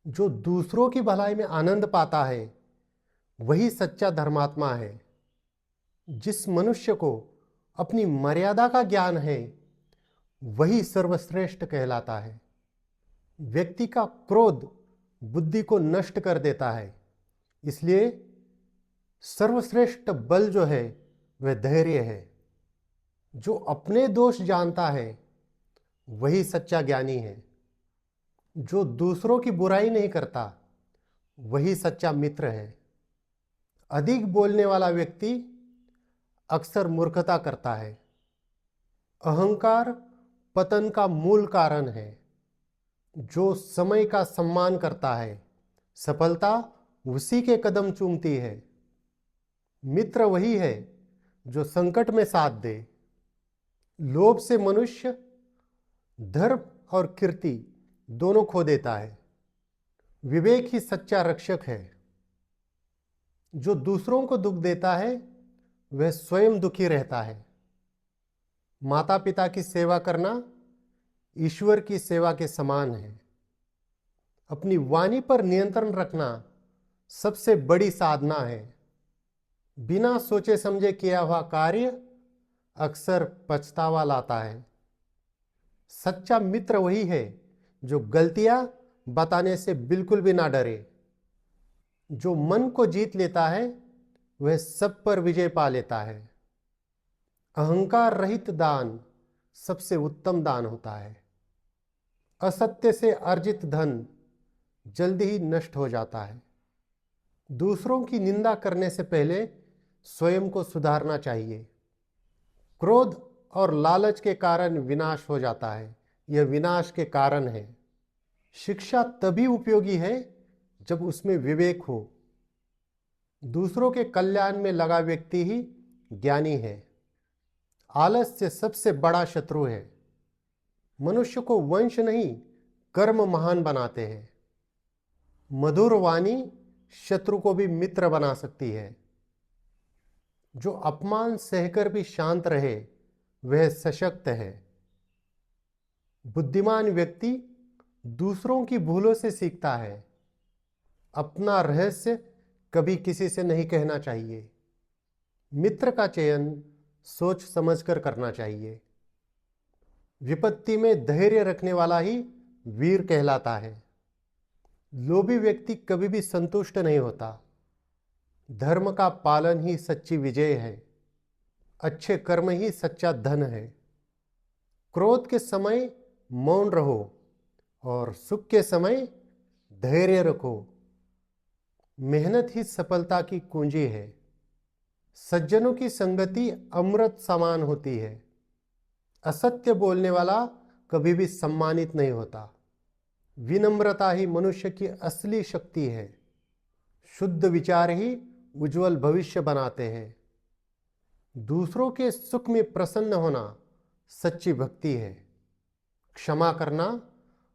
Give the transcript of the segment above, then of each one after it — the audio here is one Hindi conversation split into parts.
जो दूसरों की भलाई में आनंद पाता है वही सच्चा धर्मात्मा है। जिस मनुष्य को अपनी मर्यादा का ज्ञान है वही सर्वश्रेष्ठ कहलाता है। व्यक्ति का क्रोध बुद्धि को नष्ट कर देता है, इसलिए सर्वश्रेष्ठ बल जो है वह धैर्य है। जो अपने दोष जानता है वही सच्चा ज्ञानी है। जो दूसरों की बुराई नहीं करता वही सच्चा मित्र है। अधिक बोलने वाला व्यक्ति अक्सर मूर्खता करता है। अहंकार पतन का मूल कारण है। जो समय का सम्मान करता है सफलता उसी के कदम चूमती है। मित्र वही है जो संकट में साथ दे। लोभ से मनुष्य धर्म और कीर्ति दोनों खो देता है। विवेक ही सच्चा रक्षक है। जो दूसरों को दुख देता है वह स्वयं दुखी रहता है। माता पिता की सेवा करना ईश्वर की सेवा के समान है। अपनी वाणी पर नियंत्रण रखना सबसे बड़ी साधना है। बिना सोचे समझे किया हुआ कार्य अक्सर पछतावा लाता है। सच्चा मित्र वही है जो गलतियां बताने से बिल्कुल भी ना डरे। जो मन को जीत लेता है वह सब पर विजय पा लेता है। अहंकार रहित दान सबसे उत्तम दान होता है। असत्य से अर्जित धन जल्दी ही नष्ट हो जाता है। दूसरों की निंदा करने से पहले स्वयं को सुधारना चाहिए। क्रोध और लालच के कारण विनाश हो जाता है। यह विनाश के कारण है। शिक्षा तभी उपयोगी है जब उसमें विवेक हो। दूसरों के कल्याण में लगा व्यक्ति ही ज्ञानी है। आलस्य सबसे बड़ा शत्रु है। मनुष्य को वंश नहीं कर्म महान बनाते हैं। मधुर वाणी शत्रु को भी मित्र बना सकती है। जो अपमान सहकर भी शांत रहे वह सशक्त है। बुद्धिमान व्यक्ति दूसरों की भूलों से सीखता है। अपना रहस्य कभी किसी से नहीं कहना चाहिए। मित्र का चयन सोच समझकर करना चाहिए। विपत्ति में धैर्य रखने वाला ही वीर कहलाता है। लोभी व्यक्ति कभी भी संतुष्ट नहीं होता। धर्म का पालन ही सच्ची विजय है। अच्छे कर्म ही सच्चा धन है। क्रोध के समय मौन रहो और सुख के समय धैर्य रखो। मेहनत ही सफलता की कुंजी है। सज्जनों की संगति अमृत समान होती है। असत्य बोलने वाला कभी भी सम्मानित नहीं होता। विनम्रता ही मनुष्य की असली शक्ति है। शुद्ध विचार ही उज्जवल भविष्य बनाते हैं। दूसरों के सुख में प्रसन्न होना सच्ची भक्ति है। क्षमा करना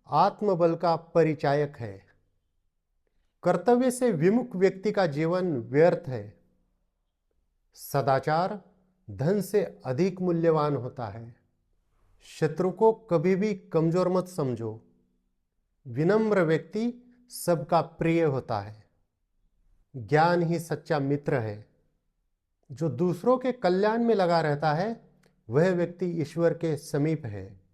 आत्मबल का परिचायक है। कर्तव्य से विमुख व्यक्ति का जीवन व्यर्थ है। सदाचार धन से अधिक मूल्यवान होता है। शत्रु को कभी भी कमजोर मत समझो। विनम्र व्यक्ति सबका प्रिय होता है। ज्ञान ही सच्चा मित्र है। जो दूसरों के कल्याण में लगा रहता है वह व्यक्ति ईश्वर के समीप है।